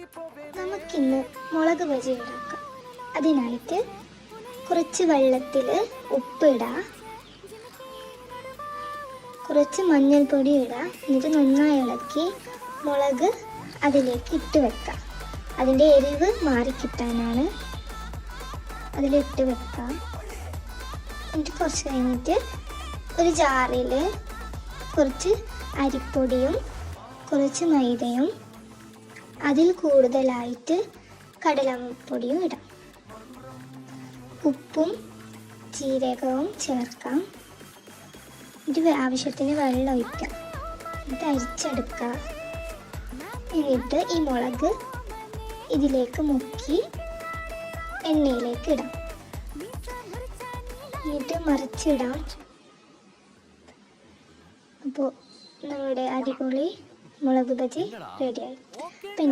നമുക്കിന്ന് മുളക് ബജി ഉണ്ടാക്കാം. അതിനായിട്ട് കുറച്ച് വെള്ളത്തിൽ ഉപ്പിടാം, കുറച്ച് മഞ്ഞൾപ്പൊടി ഇടാം. എന്നിട്ട് നന്നായി ഇളക്കി മുളക് അതിലേക്ക് ഇട്ട് വെക്കാം. അതിൻ്റെ എരിവ് മാറിക്കിട്ടാനാണ് അതിലിട്ട് വെക്കാം. എന്നിട്ട് കുറച്ച് കഴിഞ്ഞിട്ട് ഒരു ജാറിൽ കുറച്ച് അരിപ്പൊടിയും കുറച്ച് മൈദയും അതിൽ കൂടുതലായിട്ട് കടലപ്പൊടിയും ഇടാം. ഉപ്പും ജീരകവും ചേർക്കാം. എന്നിട്ട് ആവശ്യത്തിന് വെള്ളം ഒഴിക്കാം. എന്നിട്ട് അരിച്ചെടുക്കാം. എന്നിട്ട് ഈ മുളക് ഇതിലേക്ക് മുക്കി എണ്ണയിലേക്ക് ഇടാം. എന്നിട്ട് മറിച്ചിടാം. അപ്പോൾ നമ്മുടെ അടിപൊളി മുളക് ബജി റെഡിയായി. അപ്പം